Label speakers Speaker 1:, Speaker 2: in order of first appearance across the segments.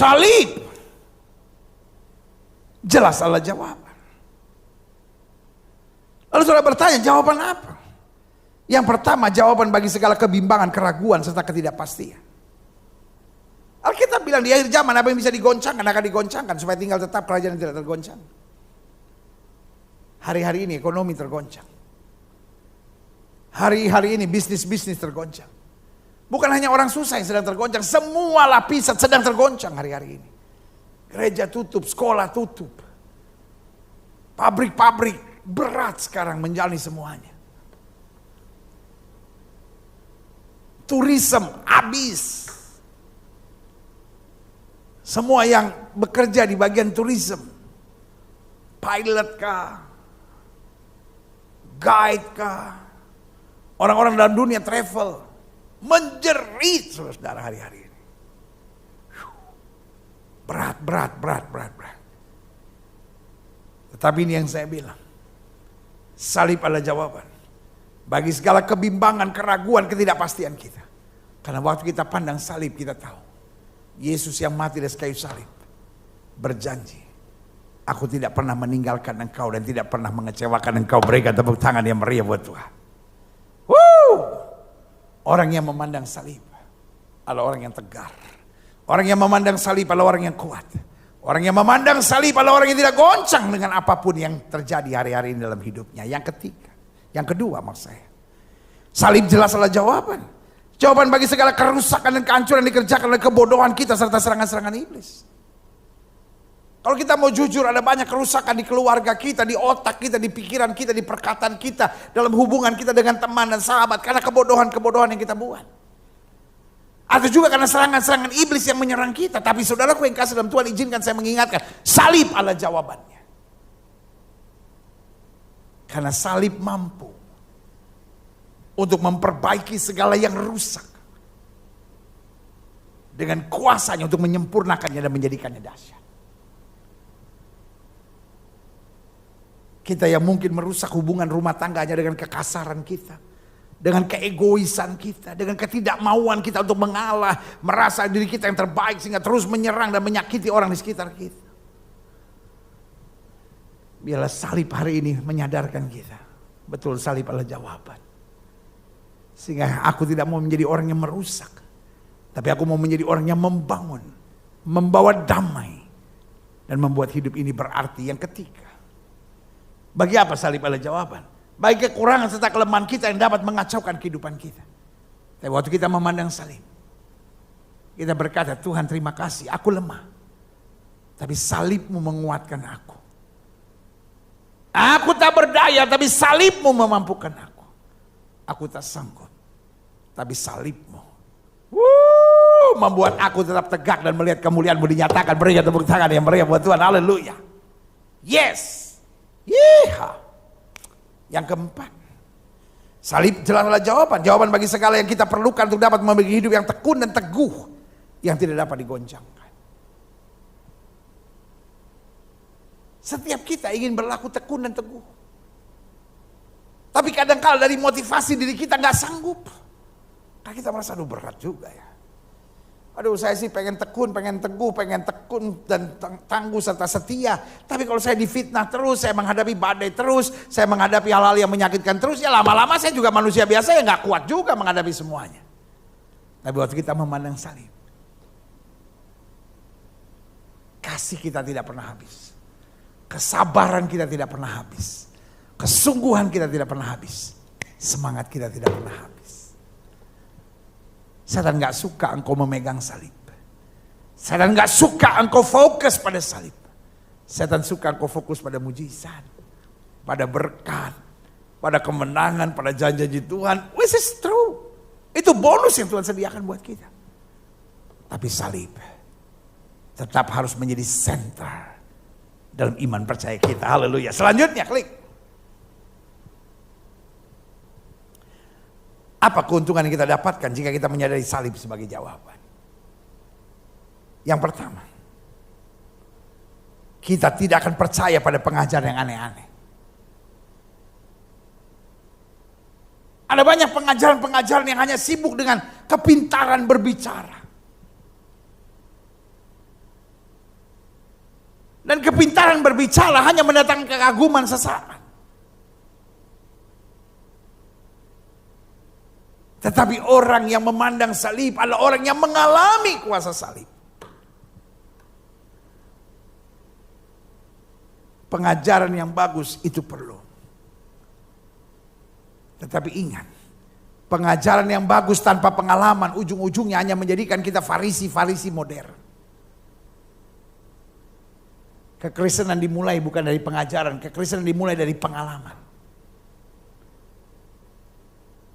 Speaker 1: salib. Jelas Allah jawaban. Lalu saudara bertanya, jawaban apa? Yang pertama, jawaban bagi segala kebimbangan, keraguan, serta ketidakpastian. Alkitab bilang di akhir zaman apa yang bisa digoncangkan akan digoncangkan supaya tinggal tetap kerajaan yang tidak tergoncang. Hari-hari ini ekonomi tergoncang. Hari-hari ini bisnis-bisnis tergoncang. Bukan hanya orang susah yang sedang tergoncang, semua lapisan sedang tergoncang hari-hari ini. Gereja tutup, sekolah tutup. Pabrik-pabrik berat sekarang menjalani semuanya. Turisme habis. Semua yang bekerja di bagian turisme, pilot kah, guide kah, orang-orang dalam dunia travel, menjerit saudara hari-hari ini. Berat. Tetapi ini yang saya bilang, salib adalah jawaban bagi segala kebimbangan, keraguan, ketidakpastian kita. Karena waktu kita pandang salib, kita tahu Yesus yang mati di kayu salib berjanji, aku tidak pernah meninggalkan engkau dan tidak pernah mengecewakan engkau. Berikan tepuk tangan yang meriah buat Tuhan. Orang yang memandang salib adalah orang yang tegar. Orang yang memandang salib adalah orang yang kuat. Orang yang memandang salib adalah orang yang tidak goncang dengan apapun yang terjadi hari-hari ini dalam hidupnya. Yang ketiga, yang kedua maksud saya, salib jelas adalah jawaban. Jawaban bagi segala kerusakan dan kehancuran yang dikerjakan oleh kebodohan kita serta serangan-serangan iblis. Kalau kita mau jujur, ada banyak kerusakan di keluarga kita, di otak kita, di pikiran kita, di perkataan kita, dalam hubungan kita dengan teman dan sahabat, karena kebodohan-kebodohan yang kita buat. Atau juga karena serangan-serangan iblis yang menyerang kita. Tapi saudaraku yang kasih dalam Tuhan, izinkan saya mengingatkan, salib adalah jawabannya. Karena salib mampu untuk memperbaiki segala yang rusak. Dengan kuasanya untuk menyempurnakannya dan menjadikannya dahsyat. Kita yang mungkin merusak hubungan rumah tangganya dengan kekasaran kita, dengan keegoisan kita, dengan ketidakmauan kita untuk mengalah, merasa diri kita yang terbaik sehingga terus menyerang dan menyakiti orang di sekitar kita. Biarlah salib hari ini menyadarkan kita, betul salib adalah jawaban. Sehingga aku tidak mau menjadi orang yang merusak, tapi aku mau menjadi orang yang membangun, membawa damai, dan membuat hidup ini berarti. Yang ketiga, bagi apa salib adalah jawaban? Bagi kekurangan serta kelemahan kita yang dapat mengacaukan kehidupan kita. Tapi waktu kita memandang salib, kita berkata, Tuhan terima kasih, aku lemah. Tapi salibmu menguatkan aku. Aku tak berdaya, tapi salibmu memampukan aku. Aku tak sanggup, tapi salibmu membuat aku tetap tegak dan melihat kemuliaan-Mu dinyatakan. Berikan tepuk tangan yang meriah buat Tuhan. Haleluya. Yes. Yeha. Yang keempat, salib jelas adalah jawaban. Jawaban bagi segala yang kita perlukan untuk dapat memiliki hidup yang tekun dan teguh, yang tidak dapat digoncangkan. Setiap kita ingin berlaku tekun dan teguh. Tapi kadang-kala dari motivasi diri kita nggak sanggup. Karena kita merasa aduh berat juga ya. Aduh saya sih pengen tekun, pengen teguh, pengen tekun dan tangguh serta setia. Tapi kalau saya difitnah terus, saya menghadapi badai terus, saya menghadapi hal-hal yang menyakitkan terus, ya lama-lama saya juga manusia biasa yang gak kuat juga menghadapi semuanya. Tapi waktu kita memandang salib, kasih kita tidak pernah habis. Kesabaran kita tidak pernah habis. Kesungguhan kita tidak pernah habis. Semangat kita tidak pernah habis. Setan gak suka engkau memegang salib. Setan gak suka engkau fokus pada salib. Setan suka engkau fokus pada mujizat, pada berkat, pada kemenangan, pada janji Tuhan. Which is true. Itu bonus yang Tuhan sediakan buat kita. Tapi salib tetap harus menjadi center dalam iman percaya kita. Haleluya. Selanjutnya klik. Apa keuntungan yang kita dapatkan jika kita menyadari salib sebagai jawaban? Yang pertama, kita tidak akan percaya pada pengajaran yang aneh-aneh. Ada banyak pengajaran-pengajaran yang hanya sibuk dengan kepintaran berbicara. Dan kepintaran berbicara hanya mendatangkan kekaguman sesaat. Tetapi orang yang memandang salib adalah orang yang mengalami kuasa salib. Pengajaran yang bagus itu perlu. Tetapi ingat, pengajaran yang bagus tanpa pengalaman ujung-ujungnya hanya menjadikan kita farisi-farisi modern. Kekristenan dimulai bukan dari pengajaran, kekristenan dimulai dari pengalaman.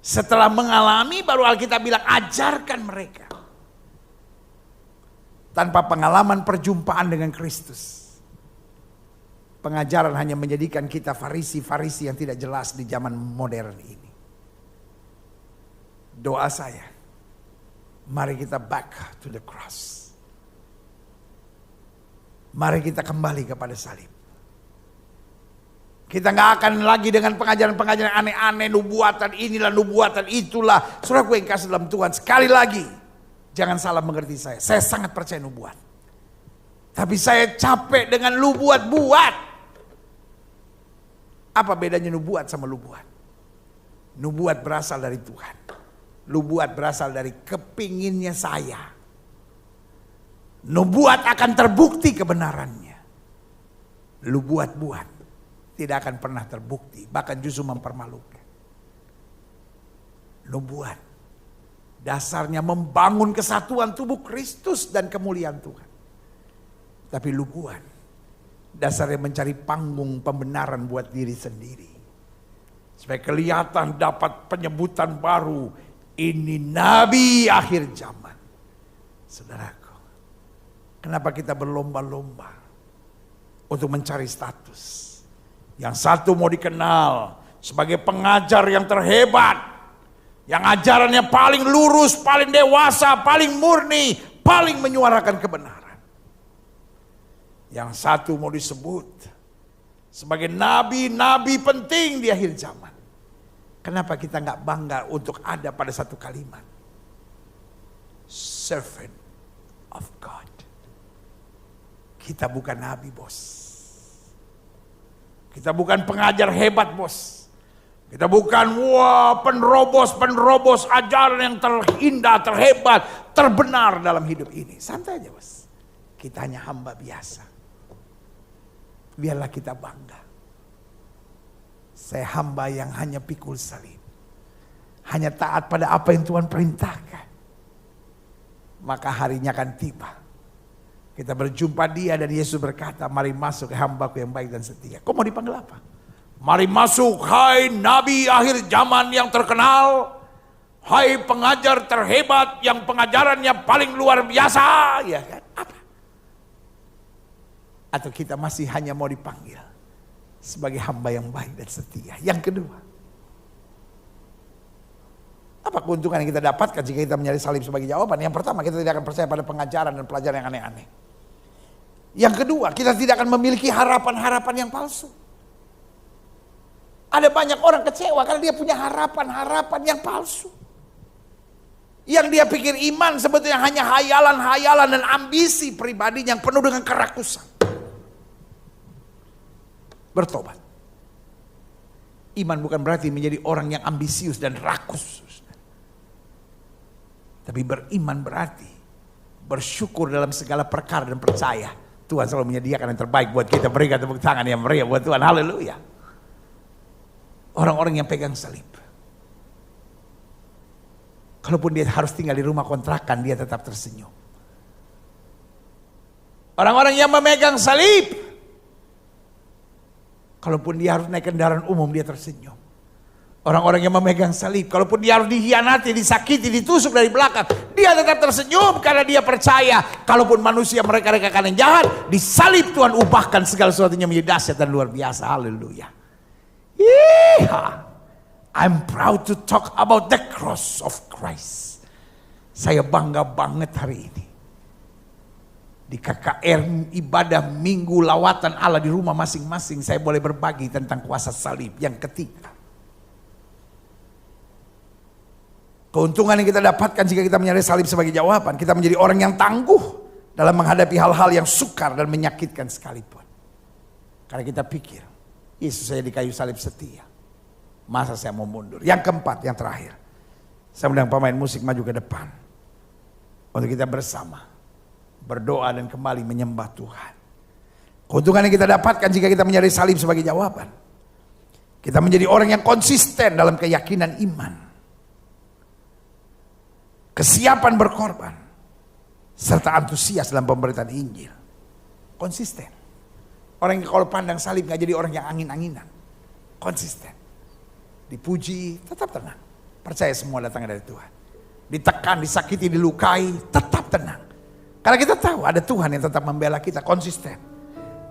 Speaker 1: Setelah mengalami baru Alkitab bilang ajarkan mereka. Tanpa pengalaman perjumpaan dengan Kristus, pengajaran hanya menjadikan kita farisi-farisi yang tidak jelas di zaman modern ini. Doa saya, mari kita back to the cross. Mari kita kembali kepada salib. Kita gak akan lagi dengan pengajaran-pengajaran aneh-aneh, nubuatan inilah, nubuatan itulah. Saudaraku yang kasih dalam Tuhan, sekali lagi, jangan salah mengerti saya. Saya sangat percaya nubuat. Tapi saya capek dengan lu buat-buat. Apa bedanya nubuat sama nubuat? Nubuat berasal dari Tuhan. Nubuat berasal dari kepinginnya saya. Nubuat akan terbukti kebenarannya. Lu buat-buat tidak akan pernah terbukti, bahkan justru mempermalukan. Nubuat dasarnya membangun kesatuan tubuh Kristus dan kemuliaan Tuhan. Tapi nubuat dasarnya mencari panggung pembenaran buat diri sendiri. Supaya kelihatan dapat penyebutan baru, ini nabi akhir zaman. Saudaraku, kenapa kita berlomba-lomba untuk mencari status? Yang satu mau dikenal sebagai pengajar yang terhebat, yang ajarannya paling lurus, paling dewasa, paling murni, paling menyuarakan kebenaran. Yang satu mau disebut sebagai nabi-nabi penting di akhir zaman. Kenapa kita nggak bangga untuk ada pada satu kalimat? Servant of God. Kita bukan nabi, bos. Kita bukan pengajar hebat, bos. Kita bukan penerobos ajaran yang terindah, terhebat, terbenar dalam hidup ini. Santai aja, bos. Kita hanya hamba biasa. Biarlah kita bangga. Saya hamba yang hanya pikul salib. Hanya taat pada apa yang Tuhan perintahkan. Maka harinya akan tiba. Kita berjumpa dia dan Yesus berkata, mari masuk hambaku yang baik dan setia. Kau mau dipanggil apa? Mari masuk hai nabi akhir zaman yang terkenal. Hai pengajar terhebat yang pengajarannya paling luar biasa. Ya kan? Apa? Atau kita masih hanya mau dipanggil sebagai hamba yang baik dan setia. Yang kedua, apa keuntungan yang kita dapatkan jika kita menyalib salib sebagai jawaban? Yang pertama, kita tidak akan percaya pada pengajaran dan pelajaran yang aneh-aneh. Yang kedua, kita tidak akan memiliki harapan-harapan yang palsu. Ada banyak orang kecewa karena dia punya harapan-harapan yang palsu. Yang dia pikir iman sebetulnya hanya hayalan-hayalan dan ambisi pribadi yang penuh dengan kerakusan. Bertobat. Iman bukan berarti menjadi orang yang ambisius dan rakus. Tapi beriman berarti bersyukur dalam segala perkara dan percaya Tuhan selalu menyediakan yang terbaik buat kita. Berikan tepuk tangan yang meriah buat Tuhan. Haleluya. Orang-orang yang pegang salib, kalaupun dia harus tinggal di rumah kontrakan, dia tetap tersenyum. Orang-orang yang memegang salib, kalaupun dia harus naik kendaraan umum, dia tersenyum. Orang-orang yang memegang salib, kalaupun dia harus dihianati, disakiti, ditusuk dari belakang, dia tetap tersenyum karena dia percaya kalaupun manusia mereka-reka yang jahat, di salib Tuhan ubahkan segala sesuatunya menjadi dahsyat dan luar biasa. Haleluya. I'm proud to talk about the cross of Christ. Saya bangga banget hari ini. Di KKR ibadah minggu lawatan Allah di rumah masing-masing, saya boleh berbagi tentang kuasa salib. Yang ketiga, keuntungan yang kita dapatkan jika kita menyalib salib sebagai jawaban, kita menjadi orang yang tangguh dalam menghadapi hal-hal yang sukar dan menyakitkan sekalipun. Karena kita pikir, Yesus saya di kayu salib setia. Masa saya mau mundur? Yang keempat, yang terakhir. Saya undang pemain musik maju ke depan. Untuk kita bersama berdoa dan kembali menyembah Tuhan. Keuntungan yang kita dapatkan jika kita mencari salib sebagai jawaban. Kita menjadi orang yang konsisten dalam keyakinan iman. Kesiapan berkorban. Serta antusias dalam pemberitaan Injil. Konsisten. Orang yang kalau pandang salib gak jadi orang yang angin-anginan. Konsisten. Dipuji, tetap tenang. Percaya semua datangnya dari Tuhan. Ditekan, disakiti, dilukai, tetap tenang. Karena kita tahu ada Tuhan yang tetap membela kita, konsisten.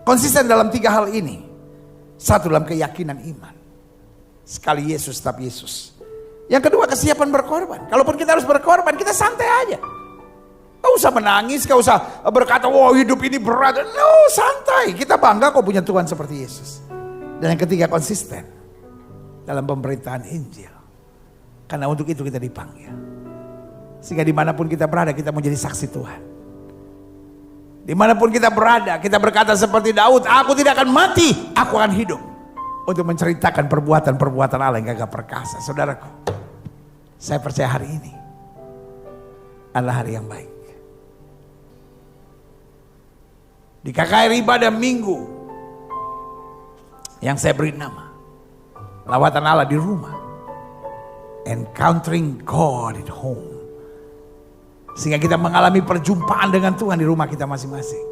Speaker 1: Konsisten dalam 3 hal ini. 1, dalam keyakinan iman. Sekali Yesus, tetap Yesus. Yang kedua, kesiapan berkorban. Kalaupun kita harus berkorban, kita santai aja. Gak usah menangis, gak usah berkata, wah hidup ini berat. No, santai. Kita bangga kok punya Tuhan seperti Yesus. Dan yang ketiga, konsisten dalam pemberitaan Injil. Karena untuk itu kita dipanggil. Sehingga dimanapun kita berada, kita menjadi saksi Tuhan. Dimanapun kita berada, kita berkata seperti Daud, aku tidak akan mati, aku akan hidup. Untuk menceritakan perbuatan-perbuatan Allah yang gagah perkasa. Saudaraku, saya percaya hari ini adalah hari yang baik. Di KKR Ibadah Minggu yang saya beri nama lawatan Allah di rumah, Encountering God at Home. Sehingga kita mengalami perjumpaan dengan Tuhan di rumah kita masing-masing.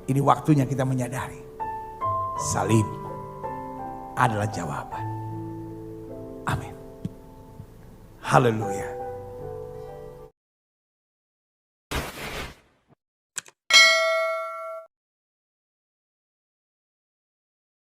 Speaker 1: Ini waktunya kita menyadari salib adalah jawaban. Amin. Haleluya.